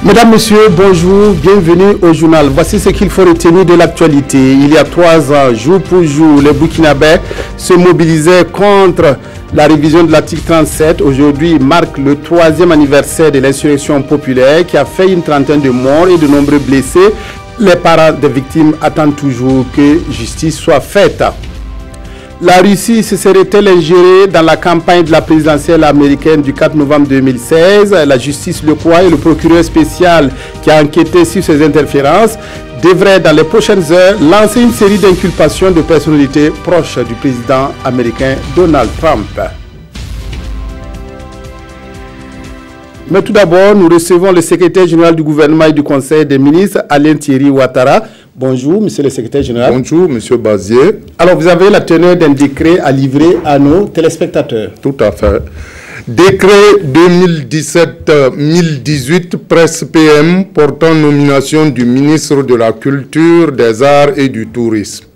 Mesdames, Messieurs, bonjour, bienvenue au journal. Voici ce qu'il faut retenir de l'actualité. Il y a 3 ans, jour pour jour, les Burkinabés se mobilisaient contre la révision de l'article 37. Aujourd'hui marque le 3e anniversaire de l'insurrection populaire qui a fait une trentaine de morts et de nombreux blessés. Les parents des victimes attendent toujours que justice soit faite. La Russie se serait-elle ingérée dans la campagne de la présidentielle américaine du 4 novembre 2016? La justice le croit et le procureur spécial qui a enquêté sur ces interférences devrait dans les prochaines heures lancer une série d'inculpations de personnalités proches du président américain Donald Trump. Mais tout d'abord, nous recevons le secrétaire général du gouvernement et du conseil des ministres, Alain Thierry Ouattara. Bonjour, monsieur le secrétaire général. Bonjour, monsieur Bazier. Alors, vous avez la teneur d'un décret à livrer à nos téléspectateurs. Tout à fait. Décret 2017-1018, presse PM, portant nomination du ministre de la Culture, des Arts et du Tourisme.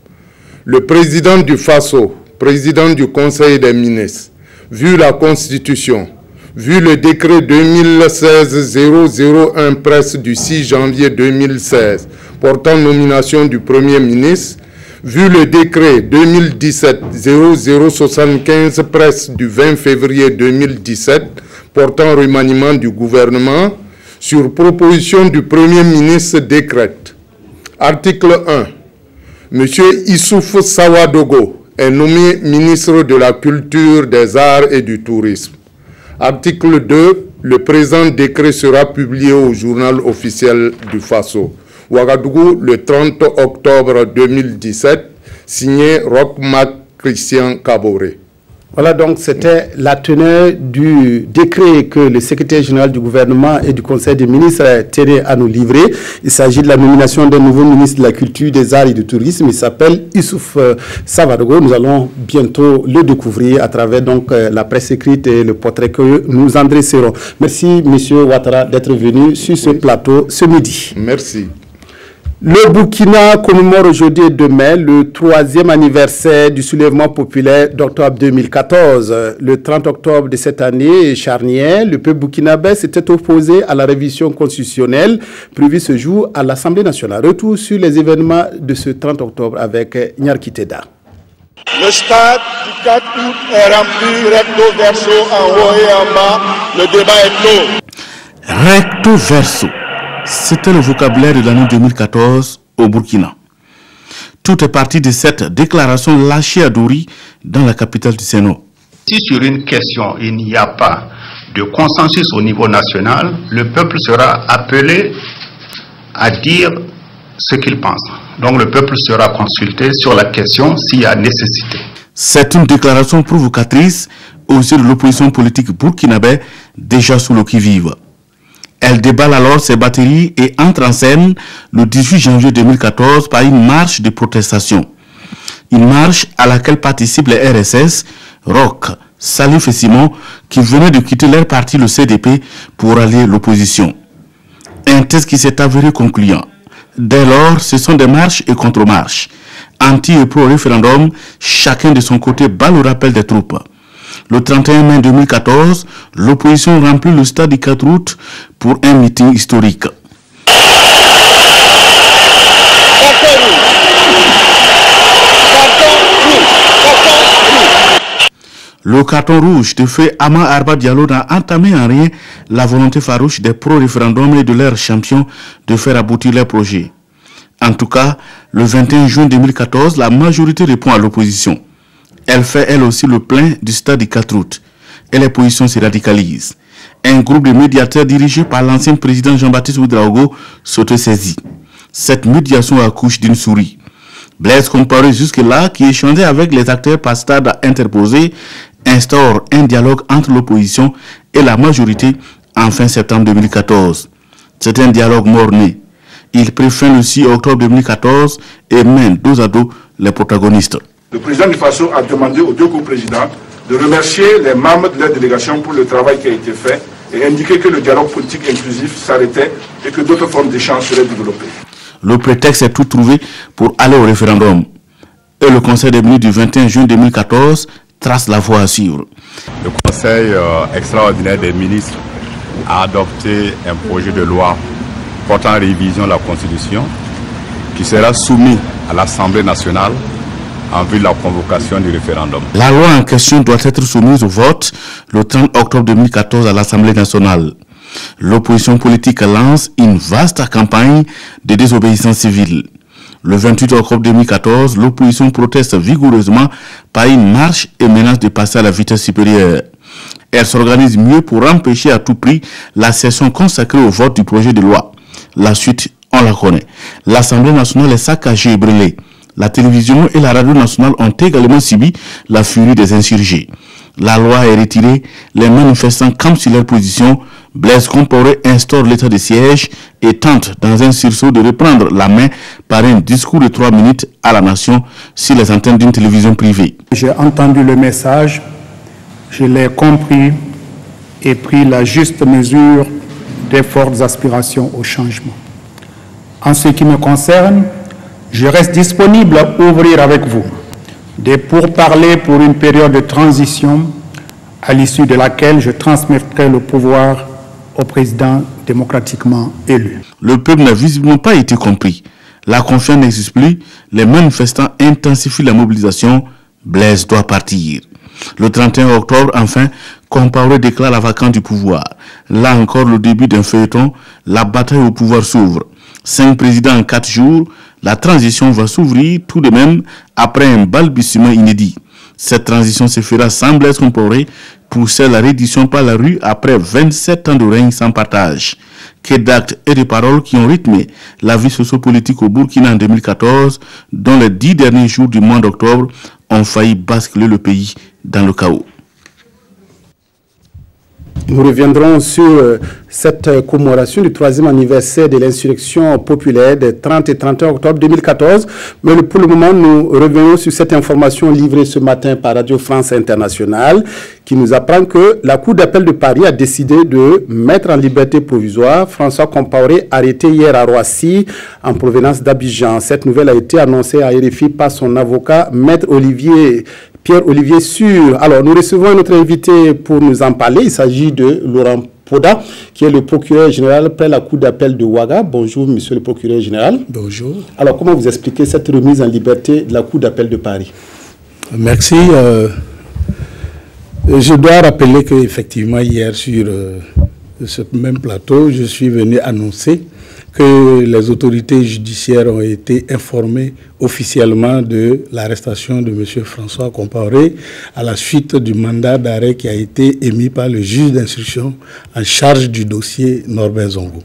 Le président du FASO, président du Conseil des ministres, vu la Constitution, vu le décret 2016-001, presse du 6 janvier 2016, portant nomination du Premier ministre, vu le décret 2017-0075, presse du 20 février 2017, portant remaniement du gouvernement, sur proposition du Premier ministre décrète. Article 1. M. Issouf Sawadogo est nommé ministre de la Culture, des Arts et du Tourisme. Article 2. Le présent décret sera publié au journal officiel du FASO. Ouagadougou, le 30 octobre 2017, signé Rochmac Christian Kaboré. Voilà, donc c'était la teneur du décret que le secrétaire général du gouvernement et du conseil des ministres tenait à nous livrer. Il s'agit de la nomination d'un nouveau ministre de la Culture, des Arts et du Tourisme. Il s'appelle Issouf Sawadogo. Nous allons bientôt le découvrir à travers donc la presse écrite et le portrait que nous en dresserons. Merci, monsieur Ouattara, d'être venu sur ce plateau ce midi. Merci. Le Burkina commémore aujourd'hui et demain le 3e anniversaire du soulèvement populaire d'octobre 2014. Le 30 octobre de cette année charnière, le peuple burkinabé s'était opposé à la révision constitutionnelle prévue ce jour à l'Assemblée nationale. Retour sur les événements de ce 30 octobre avec Nyarki Teda. Le stade du 4 août est rempli recto verso en haut et en bas. Le débat est clos. Recto verso. C'était le vocabulaire de l'année 2014 au Burkina. Tout est parti de cette déclaration lâchée à Douri dans la capitale du Sénat. Si sur une question il n'y a pas de consensus au niveau national, le peuple sera appelé à dire ce qu'il pense. Donc le peuple sera consulté sur la question s'il y a nécessité. C'est une déclaration provocatrice aussi de l'opposition politique burkinabé déjà sous le qui-vive. Elle déballe alors ses batteries et entre en scène le 18 janvier 2014 par une marche de protestation. Une marche à laquelle participent les RSS, Roch, Salif et Simon, qui venaient de quitter leur parti, le CDP, pour aller à l'opposition. Un test qui s'est avéré concluant. Dès lors, ce sont des marches et contre-marches. Anti et pro-référendum, chacun de son côté bat le rappel des troupes. Le 31 mai 2014, l'opposition remplit le stade du 4 août pour un meeting historique. Le carton rouge de feu Ama Arba Diallo n'a entamé en rien la volonté farouche des pro-référendums et de leurs champions de faire aboutir leur projet. En tout cas, le 21 juin 2014, la majorité répond à l'opposition. Elle fait elle aussi le plein du stade du 4 août et les positions se radicalisent. Un groupe de médiateurs dirigé par l'ancien président Jean-Baptiste Ouedraogo s'autosaisit. Cette médiation accouche d'une souris. Blaise Compaoré jusque-là, qui échangeait avec les acteurs par stade interposé, instaure un dialogue entre l'opposition et la majorité en fin septembre 2014. C'est un dialogue mort-né. Il prit fin le 6 octobre 2014 et mène dos à dos les protagonistes. Le président du FASO a demandé aux deux coprésidents de remercier les membres de leur délégation pour le travail qui a été fait et indiquer que le dialogue politique inclusif s'arrêtait et que d'autres formes d'échange seraient développées. Le prétexte est tout trouvé pour aller au référendum. Et le Conseil des ministres du 21 juin 2014 trace la voie à suivre. Le Conseil extraordinaire des ministres a adopté un projet de loi portant révision de la Constitution qui sera soumis à l'Assemblée nationale en vue de la convocation du référendum. La loi en question doit être soumise au vote le 30 octobre 2014 à l'Assemblée nationale. L'opposition politique lance une vaste campagne de désobéissance civile. Le 28 octobre 2014, l'opposition proteste vigoureusement par une marche et menace de passer à la vitesse supérieure. Elle s'organise mieux pour empêcher à tout prix la session consacrée au vote du projet de loi. La suite, on la connaît. L'Assemblée nationale est saccagée et brûlée. La télévision et la radio nationale ont également subi la furie des insurgés. La loi est retirée, les manifestants campent sur leur position. Blaise Compaoré instaure l'état de siège et tente dans un sursaut de reprendre la main par un discours de 3 minutes à la nation sur les antennes d'une télévision privée. J'ai entendu le message, je l'ai compris et pris la juste mesure des fortes aspirations au changement. En ce qui me concerne, je reste disponible à ouvrir avec vous des pourparlers pour une période de transition à l'issue de laquelle je transmettrai le pouvoir au président démocratiquement élu. Le peuple n'a visiblement pas été compris. La confiance n'existe plus. Les manifestants intensifient la mobilisation. Blaise doit partir. Le 31 octobre, enfin, Compaoré déclare la vacance du pouvoir. Là encore, le début d'un feuilleton, la bataille au pouvoir s'ouvre. 5 présidents en 4 jours, la transition va s'ouvrir tout de même après un balbutiement inédit. Cette transition se fera sans Blaise Compaoré, poussait la reddition par la rue après 27 ans de règne sans partage. Que d'actes et de paroles qui ont rythmé la vie socio-politique au Burkina en 2014, dont les 10 derniers jours du mois d'octobre ont failli basculer le pays dans le chaos. Nous reviendrons sur cette commémoration du 3e anniversaire de l'insurrection populaire des 30 et 31 octobre 2014. Mais pour le moment, nous revenons sur cette information livrée ce matin par Radio France Internationale qui nous apprend que la Cour d'appel de Paris a décidé de mettre en liberté provisoire François Compaoré, arrêté hier à Roissy en provenance d'Abidjan. Cette nouvelle a été annoncée à RFI par son avocat, Maître Pierre-Olivier Sûr. Alors, nous recevons notre invité pour nous en parler. Il s'agit de Laurent Poda, qui est le procureur général près la Cour d'appel de Ouaga. Bonjour, monsieur le procureur général. Bonjour. Alors, comment vous expliquez cette remise en liberté de la Cour d'appel de Paris? Merci. Je dois rappeler qu'effectivement, hier, sur ce même plateau, je suis venu annoncer que les autorités judiciaires ont été informées officiellement de l'arrestation de M. François Compaoré à la suite du mandat d'arrêt qui a été émis par le juge d'instruction en charge du dossier Norbert Zongo.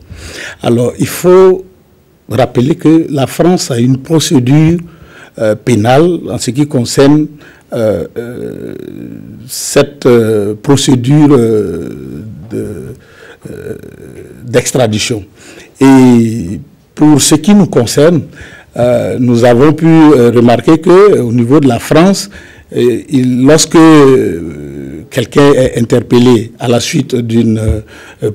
Alors, il faut rappeler que la France a une procédure pénale en ce qui concerne cette procédure d'extradition. Et pour ce qui nous concerne, nous avons pu remarquer qu'au niveau de la France, lorsque quelqu'un est interpellé à la suite d'une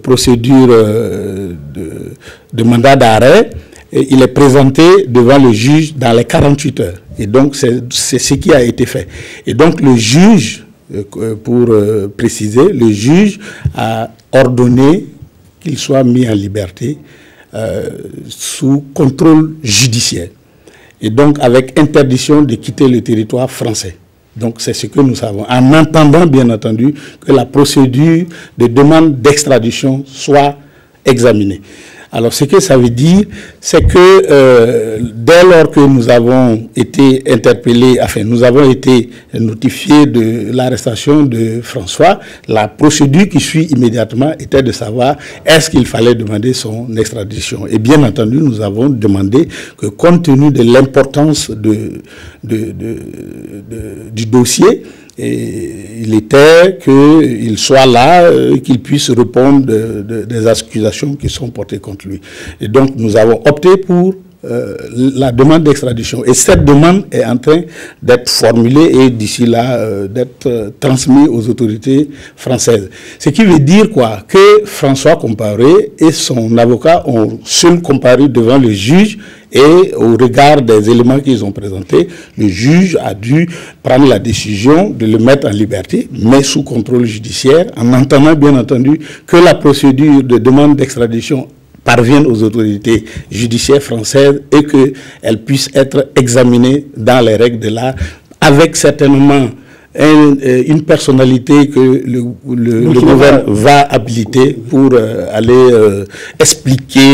procédure de mandat d'arrêt, il est présenté devant le juge dans les 48 heures. Et donc, c'est ce qui a été fait. Et donc, le juge, pour préciser, le juge a ordonné qu'il soit mis en liberté sous contrôle judiciaire. Et donc, avec interdiction de quitter le territoire français. Donc, c'est ce que nous savons. En entendant, bien entendu, que la procédure de demande d'extradition soit examinée. Alors, ce que ça veut dire, c'est que dès lors que nous avons été interpellés, enfin, nous avons été notifiés de l'arrestation de François, la procédure qui suit immédiatement était de savoir est-ce qu'il fallait demander son extradition. Et bien entendu, nous avons demandé que compte tenu de l'importance du dossier, et il était qu'il soit là, qu'il puisse répondre des accusations qui sont portées contre lui. Et donc, nous avons opté pour la demande d'extradition. Et cette demande est en train d'être formulée et d'ici là, d'être transmise aux autorités françaises. Ce qui veut dire quoi? Que François Compaoré et son avocat ont seuls comparé devant le juge. Et au regard des éléments qu'ils ont présentés, le juge a dû prendre la décision de le mettre en liberté, mais sous contrôle judiciaire, en entendant bien entendu que la procédure de demande d'extradition parvienne aux autorités judiciaires françaises et qu'elles puissent être examinées dans les règles de l'art, avec certainement une personnalité que le gouvernement va habiliter pour aller expliquer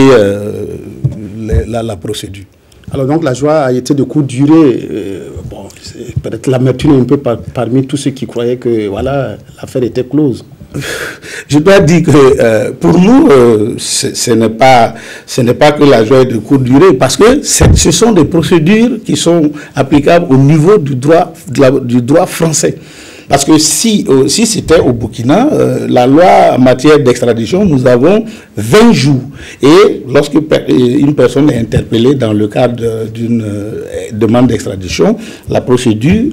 la procédure. Alors donc la joie a été de courte durée. Bon, peut-être l'amertume un peu parmi tous ceux qui croyaient que voilà, l'affaire était close. Je dois dire que pour nous, ce n'est pas que la joie est de courte durée, parce que ce sont des procédures qui sont applicables au niveau du droit français. Parce que si c'était au Burkina, la loi en matière d'extradition, nous avons 20 jours. Et lorsque une personne est interpellée dans le cadre d'une demande d'extradition, la procédure,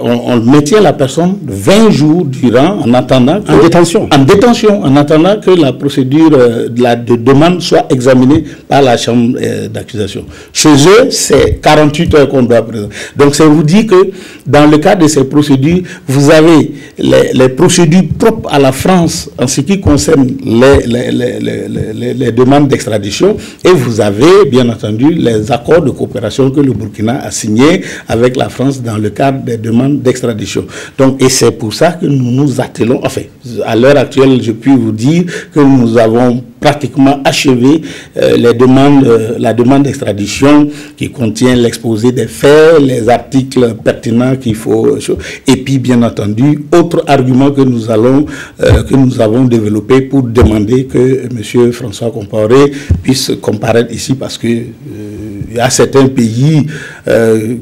on maintient la personne 20 jours durant, en attendant... En détention. En détention, en attendant que la procédure de demande soit examinée par la chambre d'accusation. Chez eux, c'est 48 heures qu'on doit présenter. Donc, c'est vous dire que dans le cadre de ces procédures, vous avez les procédures propres à la France en ce qui concerne les demandes d'extradition, et vous avez bien entendu les accords de coopération que le Burkina a signés avec la France dans le cadre des demandes d'extradition. Donc, et c'est pour ça que nous nous attelons, enfin, à l'heure actuelle, je puis vous dire que nous avons pratiquement achevé la demande d'extradition qui contient l'exposé des faits, les articles pertinents qu'il faut, et puis bien entendu, autre argument que nous avons développé pour demander que M. François Compaoré puisse comparaître ici, parce que il y a certains pays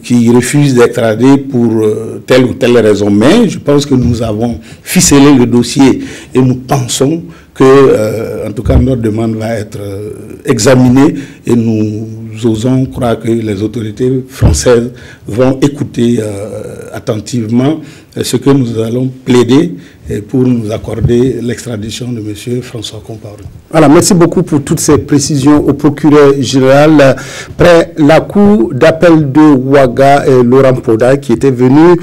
qui refusent d'extrader pour telle ou telle raison, mais je pense que nous avons ficelé le dossier et nous pensons que, en tout cas, notre demande va être examinée, et nous osons croire que les autorités françaises vont écouter attentivement ce que nous allons plaider pour nous accorder l'extradition de M. François Compaoré. Voilà, merci beaucoup pour toutes ces précisions au procureur général. Près la cour d'appel de Ouaga et Laurent Poda, qui était venu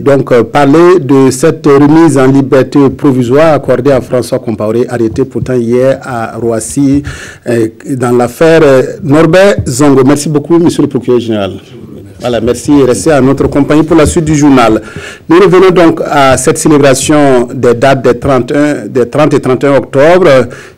donc parler de cette remise en liberté provisoire accordée à François Compaoré, arrêté pourtant hier à Roissy dans l'affaire Norbert Zongo. Merci beaucoup, monsieur le procureur général. Voilà, merci. Restez à notre compagnie pour la suite du journal. Nous revenons donc à cette célébration des dates des 30 et 31 octobre.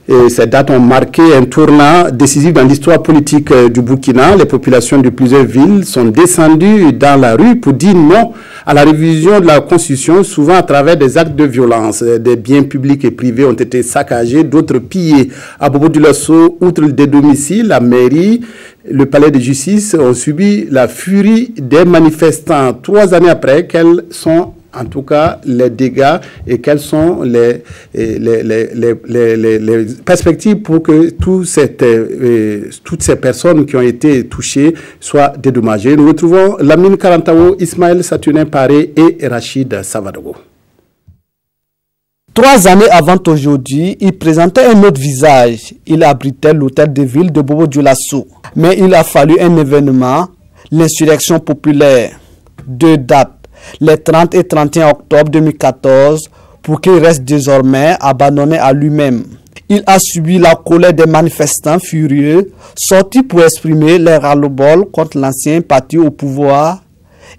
Et ces dates ont marqué un tournant décisif dans l'histoire politique du Burkina. Les populations de plusieurs villes sont descendues dans la rue pour dire non à la révision de la Constitution, souvent à travers des actes de violence. Des biens publics et privés ont été saccagés, d'autres pillés. À Bobo-Dioulasso, outre des domiciles, la mairie, le palais de justice ont subi la furie des manifestants. 3 années après, quels sont en tout cas les dégâts et quelles sont les perspectives pour que toutes ces personnes qui ont été touchées soient dédommagées. Nous retrouvons Lamine Karantao, Ismaël Saturnin Paré et Rachid Savadogo. 3 années avant aujourd'hui, il présentait un autre visage. Il abritait l'hôtel de ville de Bobo-Dioulasso. Mais il a fallu un événement, l'insurrection populaire. 2 dates, les 30 et 31 octobre 2014, pour qu'il reste désormais abandonné à lui-même. Il a subi la colère des manifestants furieux, sortis pour exprimer leur ras-le-bol contre l'ancien parti au pouvoir.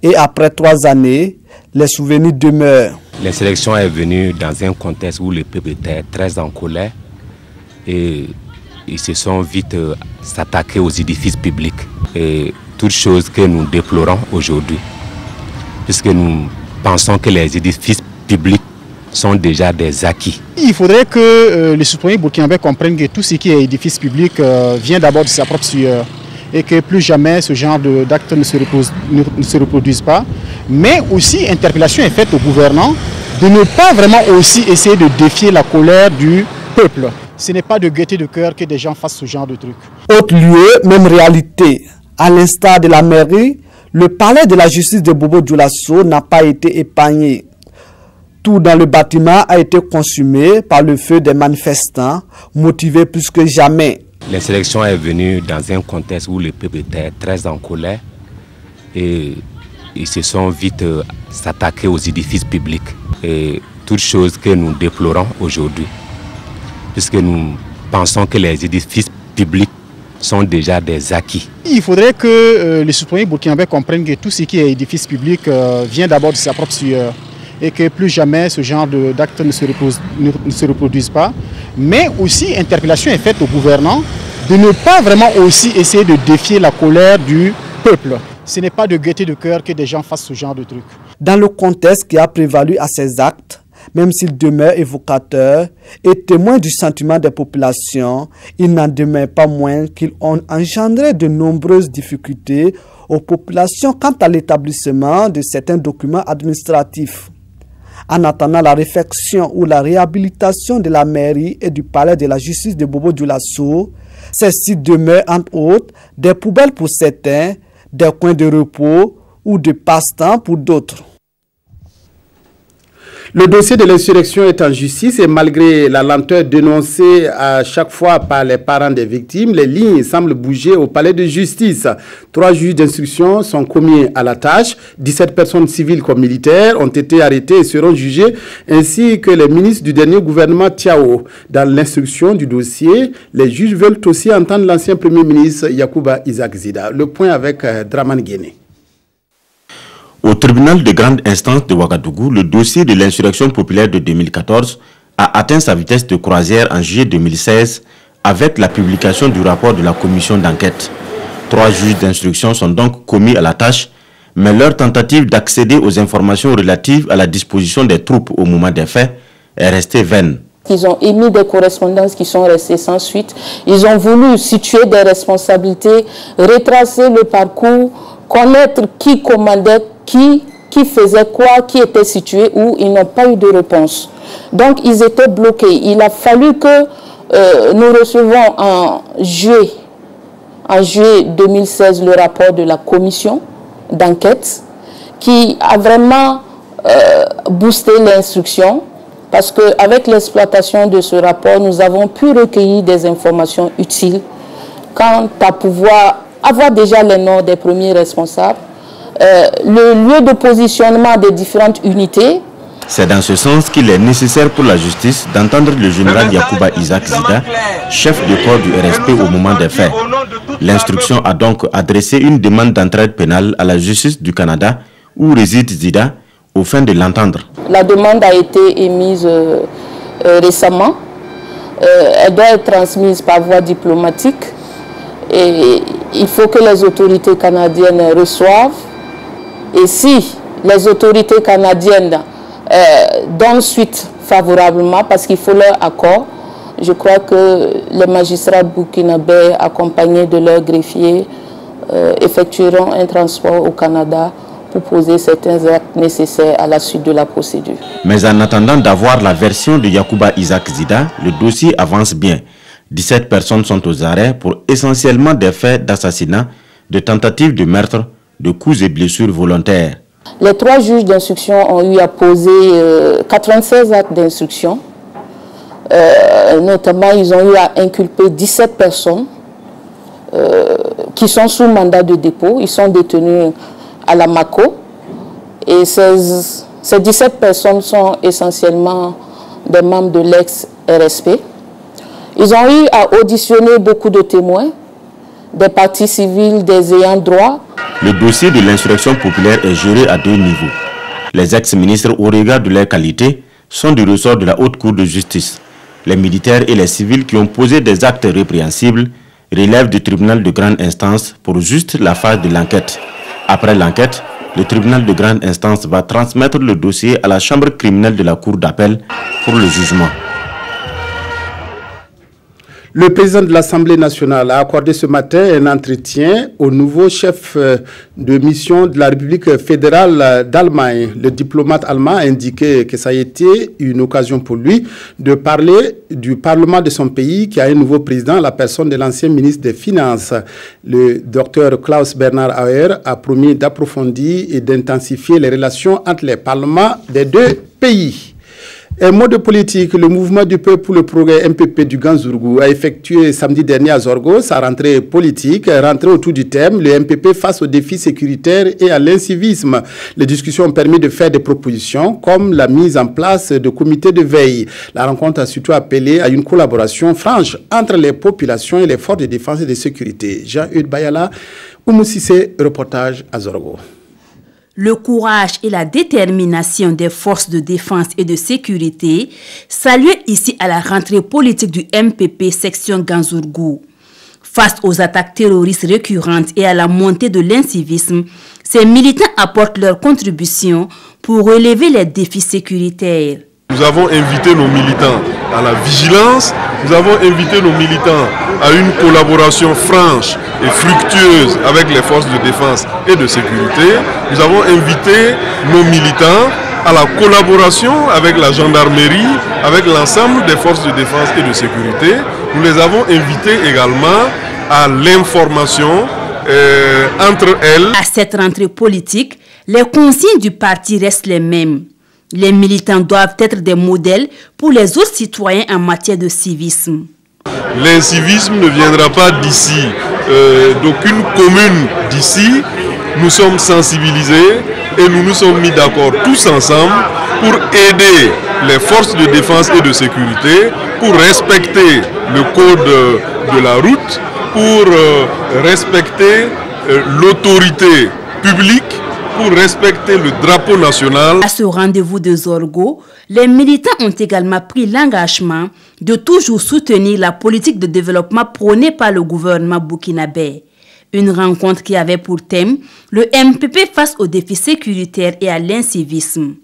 Et après 3 années, les souvenirs demeurent. L'insurrection est venue dans un contexte où le peuple était très en colère et ils se sont vite s'attaqués aux édifices publics. Et toutes choses que nous déplorons aujourd'hui, puisque nous pensons que les édifices publics sont déjà des acquis. Il faudrait que les citoyens burkinabés comprennent que tout ce qui est édifice public vient d'abord de sa propre sueur et que plus jamais ce genre d'actes ne se reproduisent pas. Mais aussi, interpellation est faite aux gouvernants de ne pas vraiment aussi essayer de défier la colère du peuple. Ce n'est pas de gaieté de cœur que des gens fassent ce genre de truc. Autre lieu, même réalité. À l'instar de la mairie, le palais de la justice de Bobo-Dioulasso n'a pas été épargné. Tout dans le bâtiment a été consumé par le feu des manifestants, motivés plus que jamais. L'insurrection est venue dans un contexte où le peuple était très en colère et ils se sont vite s'attaqués aux édifices publics. Et toutes choses que nous déplorons aujourd'hui, puisque nous pensons que les édifices publics sont déjà des acquis. Il faudrait que les citoyens burkinabés comprennent que tout ce qui est édifice public vient d'abord de sa propre sueur et que plus jamais ce genre d'actes ne se reproduisent pas. Mais aussi, interpellation est faite aux gouvernants de ne pas vraiment aussi essayer de défier la colère du peuple. Ce n'est pas de gaieté de cœur que des gens fassent ce genre de trucs. Dans le contexte qui a prévalu à ces actes, même s'il demeure évocateur et témoin du sentiment des populations, il n'en demeure pas moins qu'ils ont engendré de nombreuses difficultés aux populations quant à l'établissement de certains documents administratifs. En attendant la réfection ou la réhabilitation de la mairie et du palais de la justice de Bobo-Dioulasso, ces sites demeurent entre autres des poubelles pour certains, des coins de repos ou de passe-temps pour d'autres. Le dossier de l'insurrection est en justice et malgré la lenteur dénoncée à chaque fois par les parents des victimes, les lignes semblent bouger au palais de justice. 3 juges d'instruction sont commis à la tâche. 17 personnes civiles comme militaires ont été arrêtées et seront jugées, ainsi que les ministres du dernier gouvernement Tiao. Dans l'instruction du dossier, les juges veulent aussi entendre l'ancien premier ministre Yacouba Isaac Zida. Le point avec Draman Guéné. Au tribunal de grande instance de Ouagadougou, le dossier de l'insurrection populaire de 2014 a atteint sa vitesse de croisière en juillet 2016 avec la publication du rapport de la commission d'enquête. 3 juges d'instruction sont donc commis à la tâche, mais leur tentative d'accéder aux informations relatives à la disposition des troupes au moment des faits est restée vaine. Ils ont émis des correspondances qui sont restées sans suite. Ils ont voulu situer des responsabilités, retracer le parcours, connaître qui commandait, qui faisait quoi, qui était situé où. Ils n'ont pas eu de réponse. Donc ils étaient bloqués. Il a fallu que nous recevons en juillet 2016 le rapport de la commission d'enquête qui a vraiment boosté l'instruction, parce qu'avec l'exploitation de ce rapport, nous avons pu recueillir des informations utiles quant à pouvoir avoir déjà les noms des premiers responsables, le lieu de positionnement des différentes unités. C'est dans ce sens qu'il est nécessaire pour la justice d'entendre le général Yacouba Isaac Zida, chef de corps du RSP au moment des faits. L'instruction a donc adressé une demande d'entraide pénale à la justice du Canada, où réside Zida, aux fins de l'entendre. La demande a été émise récemment. Elle doit être transmise par voie diplomatique. Et il faut que les autorités canadiennes reçoivent. Et si les autorités canadiennes donnent suite favorablement, parce qu'il faut leur accord, je crois que les magistrats burkinabés, accompagnés de leurs greffiers, effectueront un transport au Canada pour poser certains actes nécessaires à la suite de la procédure. Mais en attendant d'avoir la version de Yacouba Isaac Zida, le dossier avance bien. 17 personnes sont aux arrêts pour essentiellement des faits d'assassinat, de tentatives de meurtre, de coups et blessures volontaires. Les 3 juges d'instruction ont eu à poser 96 actes d'instruction. Notamment, ils ont eu à inculper 17 personnes qui sont sous mandat de dépôt. Ils sont détenus à la MACO. Et ces 17 personnes sont essentiellement des membres de l'ex-RSP. Ils ont eu à auditionner beaucoup de témoins, des parties civiles, des ayants droit. Le dossier de l'insurrection populaire est géré à 2 niveaux. Les ex-ministres, au regard de leur qualité, sont du ressort de la Haute Cour de justice. Les militaires et les civils qui ont posé des actes répréhensibles relèvent du tribunal de grande instance pour juste la phase de l'enquête. Après l'enquête, le tribunal de grande instance va transmettre le dossier à la chambre criminelle de la Cour d'appel pour le jugement. Le président de l'Assemblée nationale a accordé ce matin un entretien au nouveau chef de mission de la République fédérale d'Allemagne. Le diplomate allemand a indiqué que ça a été une occasion pour lui de parler du Parlement de son pays qui a un nouveau président, la personne de l'ancien ministre des Finances. Le docteur Klaus Bernhard Auer a promis d'approfondir et d'intensifier les relations entre les parlements des 2 pays. Un mot de politique, le mouvement du peuple pour le progrès MPP du Ganzourgou a effectué samedi dernier à Zorgo sa rentrée politique, rentrée autour du thème « Le MPP face aux défis sécuritaires et à l'incivisme ». Les discussions ont permis de faire des propositions comme la mise en place de comités de veille. La rencontre a surtout appelé à une collaboration franche entre les populations et les forces de défense et de sécurité. Jean-Hugues Bayala, Oumoussissé, reportage à Zorgo. Le courage et la détermination des forces de défense et de sécurité salués ici à la rentrée politique du MPP section Ganzourgou. Face aux attaques terroristes récurrentes et à la montée de l'incivisme, ces militants apportent leur contribution pour relever les défis sécuritaires. Nous avons invité nos militants à la vigilance, nous avons invité nos militants à une collaboration franche et fructueuse avec les forces de défense et de sécurité. Nous avons invité nos militants à la collaboration avec la gendarmerie, avec l'ensemble des forces de défense et de sécurité. Nous les avons invités également à l'information entre elles. À cette rentrée politique, les consignes du parti restent les mêmes. Les militants doivent être des modèles pour les autres citoyens en matière de civisme. L'incivisme ne viendra pas d'ici, d'aucune commune d'ici. Nous sommes sensibilisés et nous nous sommes mis d'accord tous ensemble pour aider les forces de défense et de sécurité, pour respecter le code de la route, pour respecter l'autorité publique, pour respecter le drapeau national. À ce rendez-vous de Zorgo, les militants ont également pris l'engagement de toujours soutenir la politique de développement prônée par le gouvernement burkinabé. Une rencontre qui avait pour thème le MPP face aux défis sécuritaires et à l'incivisme.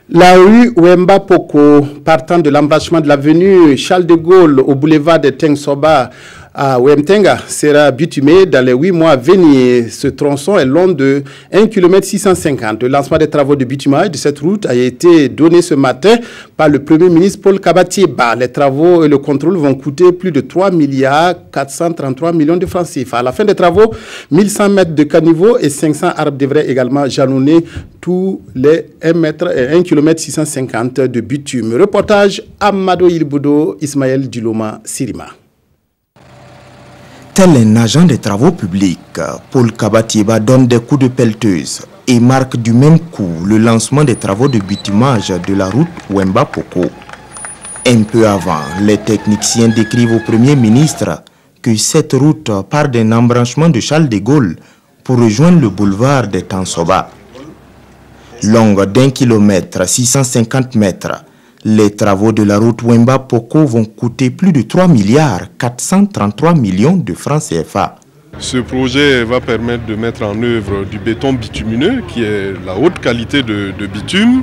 La rue Wemba Poko, partant de l'embranchement de l'avenue Charles de Gaulle au boulevard de Tengsoba à Wemtenga, sera bitumée dans les 8 mois à venir. Ce tronçon est long de 1 km 650. Le lancement des travaux de bitumage de cette route a été donné ce matin par le Premier ministre Paul Kabatieba. Les travaux et le contrôle vont coûter plus de 3 milliards 433 millions de francs CFA. À la fin des travaux, 1100 mètres de caniveau et 500 arbres devraient également jalonner tous les 1 km 650 de bitume. Reportage Amadou Ilboudo, Ismaël Duloma, Sirima. Tel un agent des travaux publics, Paul Kabatieba donne des coups de pelleteuse et marque du même coup le lancement des travaux de bitumage de la route Wemba Poko. Un peu avant, les techniciens décrivent au Premier ministre que cette route part d'un embranchement de Charles de Gaulle pour rejoindre le boulevard de Tengsoba. Longue d'1 km 650 mètres, les travaux de la route Wemba Poko vont coûter plus de 3 milliards 433 millions de francs CFA. Ce projet va permettre de mettre en œuvre du béton bitumineux, qui est la haute qualité de bitume,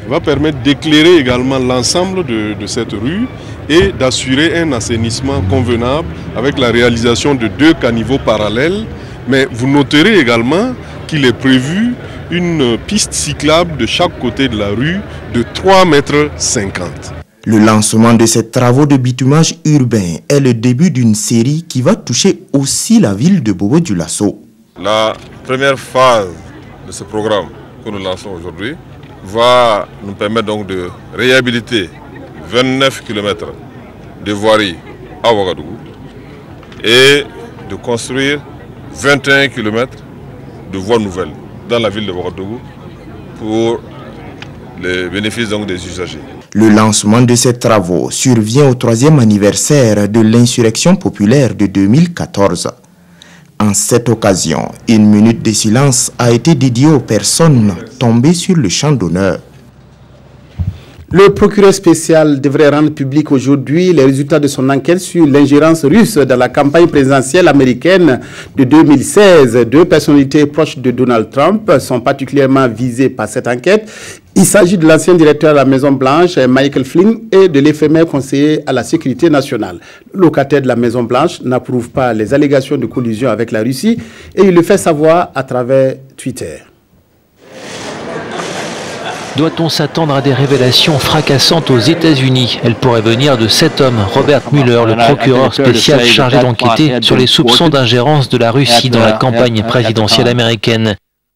va permettre d'éclairer également l'ensemble de cette rue et d'assurer un assainissement convenable avec la réalisation de 2 caniveaux parallèles. Mais vous noterez également qu'il est prévu une piste cyclable de chaque côté de la rue de 3,50 mètres. Le lancement de ces travaux de bitumage urbain est le début d'une série qui va toucher aussi la ville de Bobo-Dioulasso. La première phase de ce programme que nous lançons aujourd'hui va nous permettre donc de réhabiliter 29 km de voirie à Ouagadougou et de construire 21 km de voies nouvelles dans la ville de Ouagadougou pour les bénéfices donc des usagers. Le lancement de ces travaux survient au 3e anniversaire de l'insurrection populaire de 2014. En cette occasion, une minute de silence a été dédiée aux personnes tombées sur le champ d'honneur. Le procureur spécial devrait rendre public aujourd'hui les résultats de son enquête sur l'ingérence russe dans la campagne présidentielle américaine de 2016. 2 personnalités proches de Donald Trump sont particulièrement visées par cette enquête. Il s'agit de l'ancien directeur de la Maison-Blanche, Michael Flynn, et de l'éphémère conseiller à la sécurité nationale. Le locataire de la Maison-Blanche n'approuve pas les allégations de collusion avec la Russie et il le fait savoir à travers Twitter. Doit-on s'attendre à des révélations fracassantes aux États-Unis? Elle pourrait venir de cet homme, Robert Mueller, le procureur spécial chargé d'enquêter sur les soupçons d'ingérence de la Russie dans la campagne présidentielle américaine.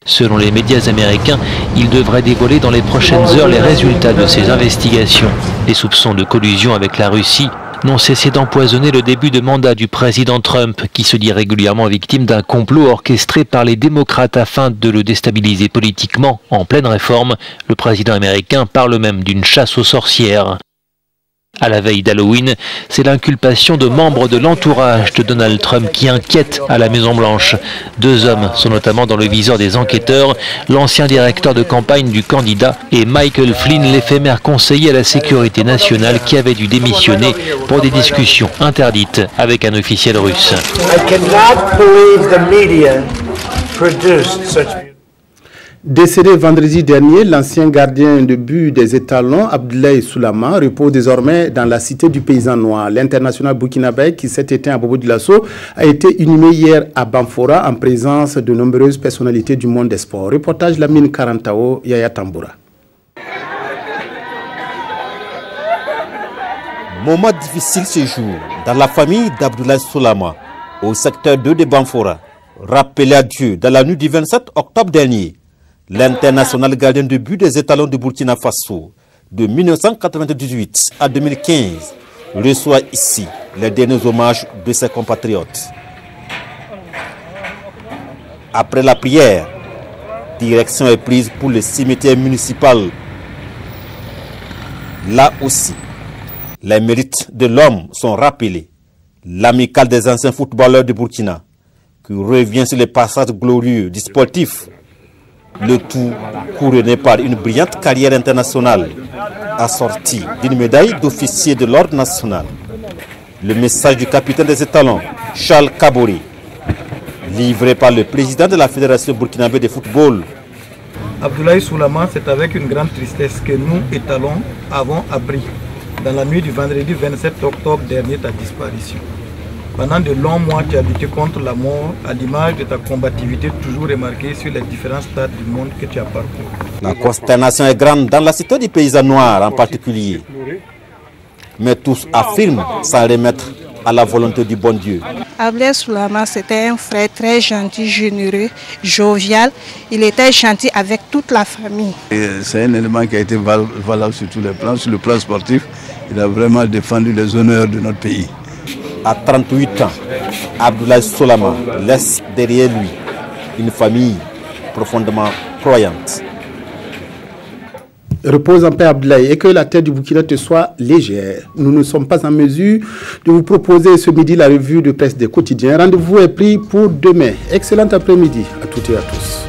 Selon les médias américains, il devrait dévoiler dans les prochaines heures les résultats de ces investigations. Les soupçons de collusion avec la Russie n'ont cessé d'empoisonner le début de mandat du président Trump, qui se dit régulièrement victime d'un complot orchestré par les démocrates afin de le déstabiliser politiquement. En pleine réforme, le président américain parle même d'une chasse aux sorcières. À la veille d'Halloween, c'est l'inculpation de membres de l'entourage de Donald Trump qui inquiète à la Maison-Blanche. 2 hommes sont notamment dans le viseur des enquêteurs, l'ancien directeur de campagne du candidat et Michael Flynn, l'éphémère conseiller à la sécurité nationale qui avait dû démissionner pour des discussions interdites avec un officiel russe. Décédé vendredi dernier, l'ancien gardien de but des étalons, Abdoulaye Soulama, repose désormais dans la cité du paysan noir. L'international burkinabé qui s'est éteint à Bobo-Dioulasso a été inhumé hier à Banfora en présence de nombreuses personnalités du monde des sports. Reportage Lamine Karantao, Yaya Tamboura. Moment difficile ce jour dans la famille d'Abdoulaye Soulama au secteur 2 de Banfora. Rappelé à Dieu dans la nuit du 27 octobre dernier. L'international gardien de but des étalons de Burkina Faso de 1998 à 2015 reçoit ici les derniers hommages de ses compatriotes. Après la prière, direction est prise pour le cimetière municipal. Là aussi, les mérites de l'homme sont rappelés. L'amicale des anciens footballeurs de Burkina, qui revient sur les passages glorieux du sportif. Le tout couronné par une brillante carrière internationale, assortie d'une médaille d'officier de l'ordre national. Le message du capitaine des étalons, Charles Kaboré, livré par le président de la Fédération burkinabé de football. Abdoulaye Soulama, c'est avec une grande tristesse que nous, étalons, avons appris dans la nuit du vendredi 27 octobre dernier ta disparition. Pendant de longs mois, tu as lutté contre la mort à l'image de ta combativité toujours remarquée sur les différents stades du monde que tu as parcouru. La consternation est grande dans la cité du paysan noir en particulier. Mais tous affirment s'en remettre à la volonté du bon Dieu. Abdoulaye Soulama, c'était un frère très gentil, généreux, jovial. Il était gentil avec toute la famille. C'est un élément qui a été valable sur tous les plans. Sur le plan sportif, il a vraiment défendu les honneurs de notre pays. À 38 ans, Abdoulaye Soulama laisse derrière lui une famille profondément croyante. Repose en paix Abdoulaye et que la terre du Burkina te soit légère. Nous ne sommes pas en mesure de vous proposer ce midi la revue de presse des quotidiens. Rendez-vous est pris pour demain. Excellent après-midi à toutes et à tous.